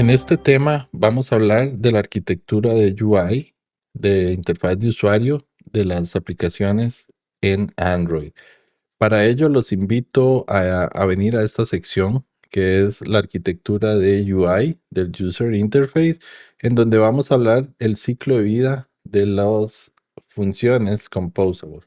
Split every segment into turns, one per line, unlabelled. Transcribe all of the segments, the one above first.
En este tema vamos a hablar de la arquitectura de UI, de interfaz de usuario de las aplicaciones en Android. Para ello los invito a venir a esta sección que es la arquitectura de UI, del User Interface, en donde vamos a hablar el ciclo de vida de las funciones Composable.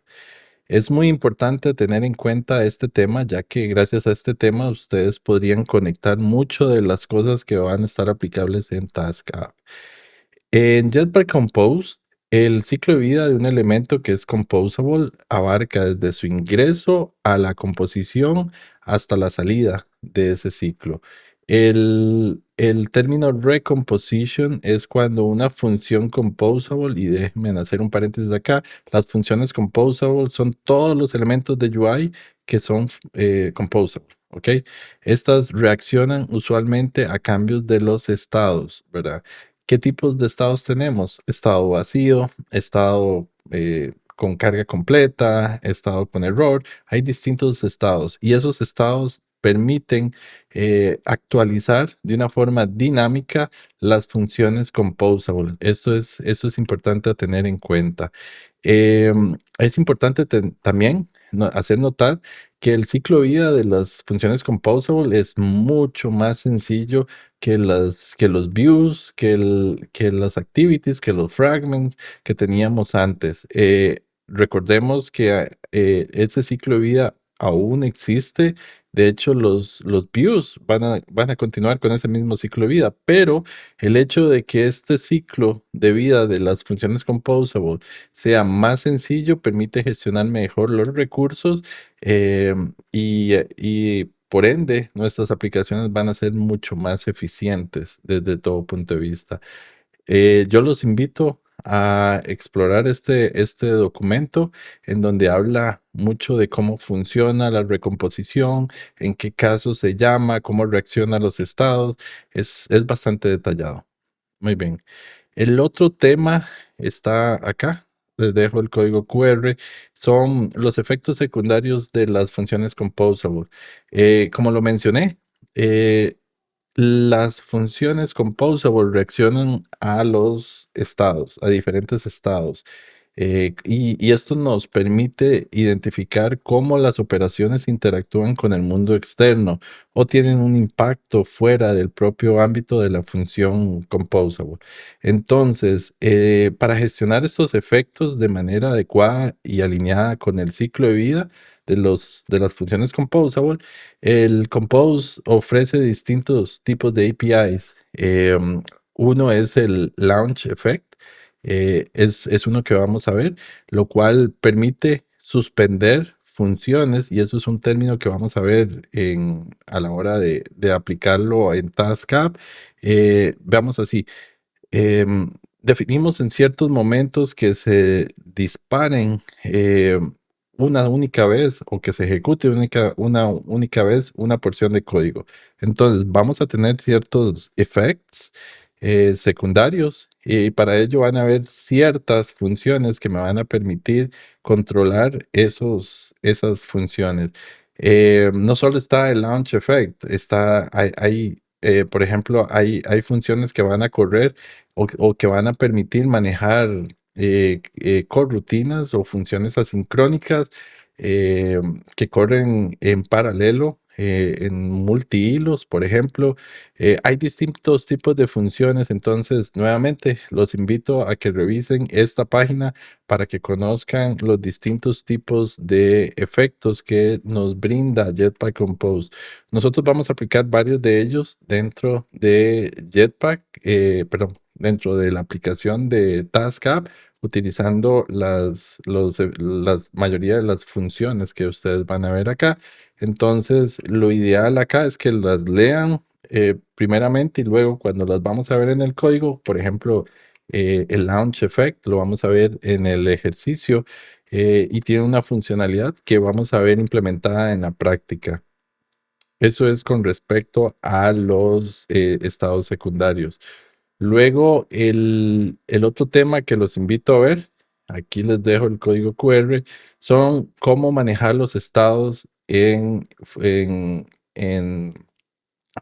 Es muy importante tener en cuenta este tema, ya que gracias a este tema ustedes podrían conectar mucho de las cosas que van a estar aplicables en Task App. En Jetpack Compose, el ciclo de vida de un elemento que es composable abarca desde su ingreso a la composición hasta la salida de ese ciclo. El término recomposition es cuando una función composable, y déjenme hacer un paréntesis acá, las funciones composable son todos los elementos de UI que son composable, ¿ok? Estas reaccionan usualmente a cambios de los estados, ¿verdad? ¿Qué tipos de estados tenemos? Estado vacío, estado con carga completa, estado con error. Hay distintos estados y esos estados permiten actualizar de una forma dinámica las funciones composable. Eso es importante a tener en cuenta. Es importante también hacer notar que el ciclo de vida de las funciones composable es mucho más sencillo que los views, que las activities, que los fragments que teníamos antes. Recordemos que ese ciclo de vida aún existe. De hecho, los views van a continuar con ese mismo ciclo de vida, pero el hecho de que este ciclo de vida de las funciones composable sea más sencillo permite gestionar mejor los recursos y por ende nuestras aplicaciones van a ser mucho más eficientes desde todo punto de vista. Yo los invito a explorar este documento en donde habla mucho de cómo funciona la recomposición, en qué casos se llama, cómo reacciona a los estados. Es bastante detallado. Muy bien. El otro tema está acá. Les dejo el código QR. Son los efectos secundarios de las funciones composable. Como lo mencioné, eh, las funciones composable reaccionan a los estados, a diferentes estados. Y esto nos permite identificar cómo las operaciones interactúan con el mundo externo o tienen un impacto fuera del propio ámbito de la función composable. Entonces, para gestionar estos efectos de manera adecuada y alineada con el ciclo de vida de las funciones composable, el Compose ofrece distintos tipos de APIs. Uno es el Launch Effect, es uno que vamos a ver, lo cual permite suspender funciones, y eso es un término que vamos a ver a la hora de aplicarlo en Task App. Veamos así. em, Definimos en ciertos momentos que se disparen una única vez o que se ejecute una única vez una porción de código. Entonces vamos a tener ciertos effects secundarios y para ello van a haber ciertas funciones que me van a permitir controlar esas funciones. No solo está el launch effect, por ejemplo, hay funciones que van a correr o que van a permitir manejar corrutinas o funciones asincrónicas eh, que corren en paralelo, en multihilos, por ejemplo. Hay distintos tipos de funciones, entonces nuevamente los invito a que revisen esta página para que conozcan los distintos tipos de efectos que nos brinda Jetpack Compose. Nosotros vamos a aplicar varios de ellos dentro de Jetpack, perdón, dentro de la aplicación de Task App, utilizando las mayoría de las funciones que ustedes van a ver acá. Entonces, lo ideal acá es que las lean primeramente y luego cuando las vamos a ver en el código, por ejemplo, el Launch Effect lo vamos a ver en el ejercicio y tiene una funcionalidad que vamos a ver implementada en la práctica. Eso es con respecto a los estados secundarios. Luego, el otro tema que los invito a ver, aquí les dejo el código QR, son cómo manejar los estados en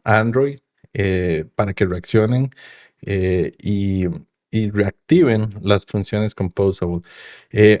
Android. para que reaccionen eh, y, y reactiven las funciones composable.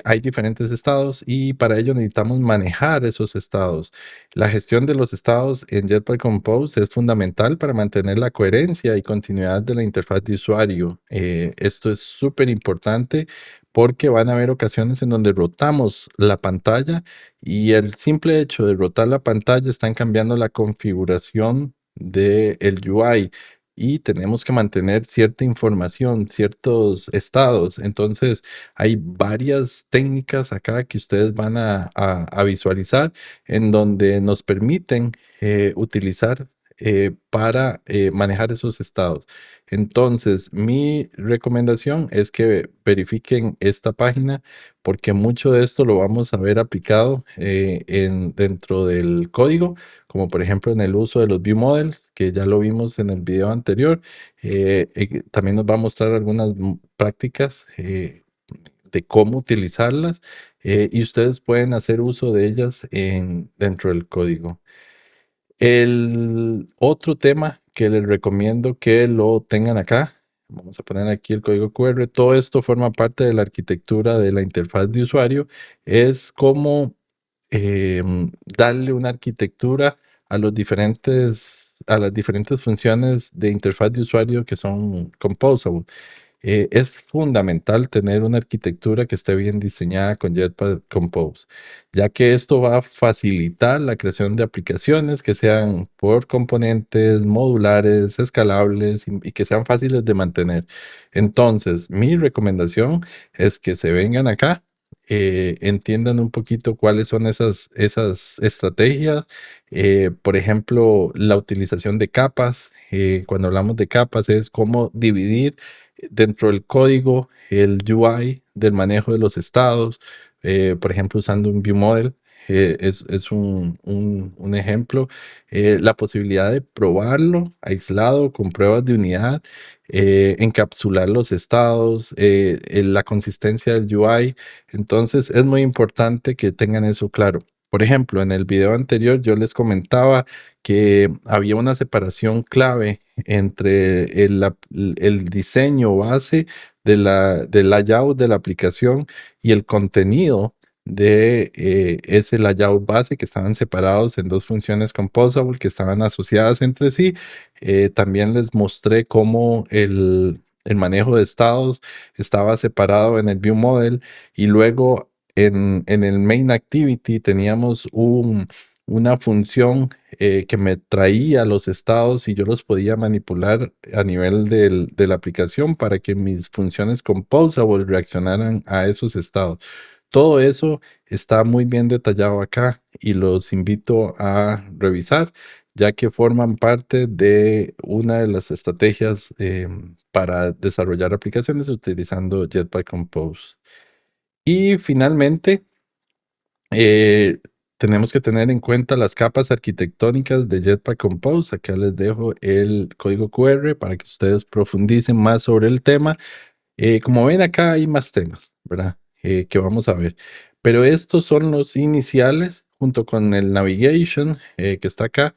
Hay diferentes estados y para ello necesitamos manejar esos estados. La gestión de los estados en Jetpack Compose es fundamental para mantener la coherencia y continuidad de la interfaz de usuario. Esto es súper importante porque van a haber ocasiones en donde rotamos la pantalla y el simple hecho de rotar la pantalla están cambiando la configuración del UI y tenemos que mantener cierta información, ciertos estados. Entonces, hay varias técnicas acá que ustedes van a visualizar en donde nos permiten utilizar para manejar esos estados. Entonces, mi recomendación es que verifiquen esta página porque mucho de esto lo vamos a ver aplicado dentro del código, como por ejemplo en el uso de los view models, que ya lo vimos en el video anterior. También nos va a mostrar algunas prácticas de cómo utilizarlas y ustedes pueden hacer uso de ellas dentro del código. El otro tema que les recomiendo que lo tengan acá, vamos a poner aquí el código QR, todo esto forma parte de la arquitectura de la interfaz de usuario, es cómo darle una arquitectura a a las diferentes funciones de interfaz de usuario que son composable. Es fundamental tener una arquitectura que esté bien diseñada con Jetpack Compose, ya que esto va a facilitar la creación de aplicaciones que sean por componentes modulares, escalables y que sean fáciles de mantener. Entonces, mi recomendación es que se vengan acá, entiendan un poquito cuáles son esas estrategias. Por ejemplo, la utilización de capas. Cuando hablamos de capas es cómo dividir dentro del código el UI del manejo de los estados, por ejemplo, usando un view model. Es un ejemplo. La posibilidad de probarlo aislado con pruebas de unidad, encapsular los estados, la consistencia del UI. Entonces es muy importante que tengan eso claro. Por ejemplo, en el video anterior yo les comentaba que había una separación clave entre el diseño base del layout de la aplicación y el contenido de ese layout base, que estaban separados en dos funciones composable que estaban asociadas entre sí. También les mostré cómo el manejo de estados estaba separado en el view model y luego en el main activity teníamos una función que me traía los estados y yo los podía manipular a nivel de la aplicación para que mis funciones composable reaccionaran a esos estados. Todo eso está muy bien detallado acá y los invito a revisar, ya que forman parte de una de las estrategias para desarrollar aplicaciones utilizando Jetpack Compose. Y finalmente, eh, tenemos que tener en cuenta las capas arquitectónicas de Jetpack Compose. Acá les dejo el código QR para que ustedes profundicen más sobre el tema. Como ven acá hay más temas, ¿verdad? Que vamos a ver. Pero estos son los iniciales junto con el navigation que está acá,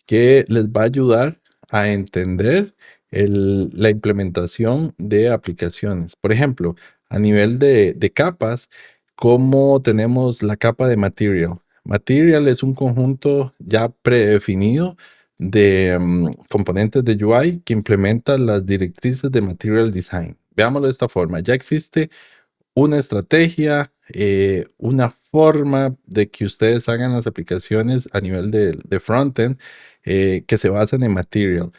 que les va a ayudar a entender la implementación de aplicaciones. Por ejemplo, a nivel de capas, ¿cómo tenemos la capa de material? Material es un conjunto ya predefinido de componentes de UI que implementa las directrices de Material Design. Veámoslo de esta forma. Ya existe una estrategia, una forma de que ustedes hagan las aplicaciones a nivel de frontend que se basan en Material.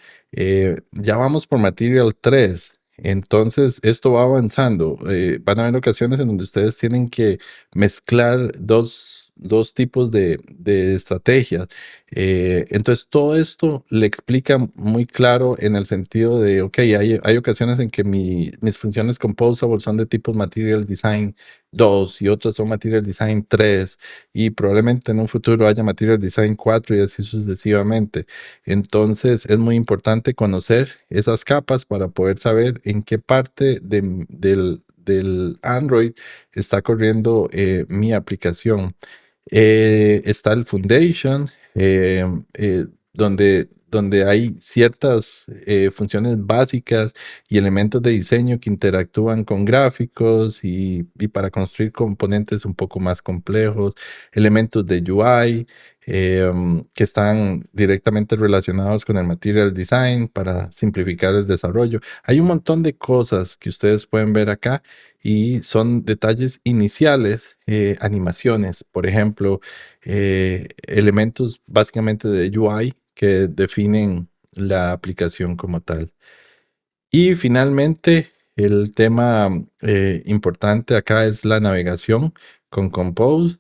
Ya vamos por Material 3. Entonces, esto va avanzando. Van a haber ocasiones en donde ustedes tienen que mezclar dos tipos de estrategias. Entonces, todo esto le explica muy claro en el sentido de, ok, hay ocasiones en que mis funciones composable son de tipo Material Design 2 y otras son Material Design 3 y probablemente en un futuro haya Material Design 4 y así sucesivamente. Entonces, es muy importante conocer esas capas para poder saber en qué parte del Android está corriendo mi aplicación. Está el Foundation. donde hay ciertas funciones básicas y elementos de diseño que interactúan con gráficos y para construir componentes un poco más complejos, elementos de UI que están directamente relacionados con el material design para simplificar el desarrollo. Hay un montón de cosas que ustedes pueden ver acá y son detalles iniciales, animaciones, por ejemplo, elementos básicamente de UI que definen la aplicación como tal. Y finalmente, el tema importante acá es la navegación con Compose.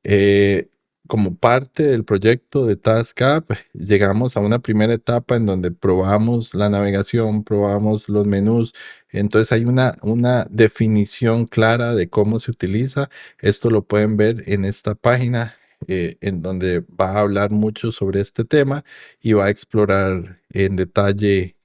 Eh, Como parte del proyecto de Task App, llegamos a una primera etapa en donde probamos la navegación, probamos los menús. Entonces hay una definición clara de cómo se utiliza. Esto lo pueden ver en esta página, en donde va a hablar mucho sobre este tema y va a explorar en detalle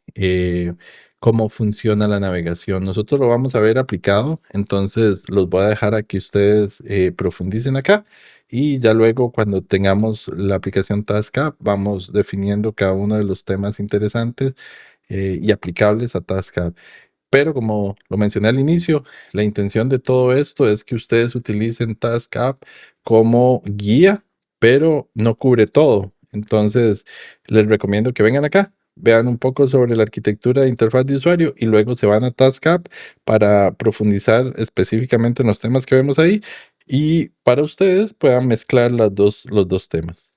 cómo funciona la navegación. Nosotros lo vamos a ver aplicado, entonces los voy a dejar a que ustedes profundicen acá. Y ya luego, cuando tengamos la aplicación TaskApp, vamos definiendo cada uno de los temas interesantes y aplicables a TaskApp. Pero como lo mencioné al inicio, la intención de todo esto es que ustedes utilicen TaskApp como guía, pero no cubre todo. Entonces, les recomiendo que vengan acá, vean un poco sobre la arquitectura de interfaz de usuario y luego se van a TaskApp para profundizar específicamente en los temas que vemos ahí y para ustedes puedan mezclar los dos temas.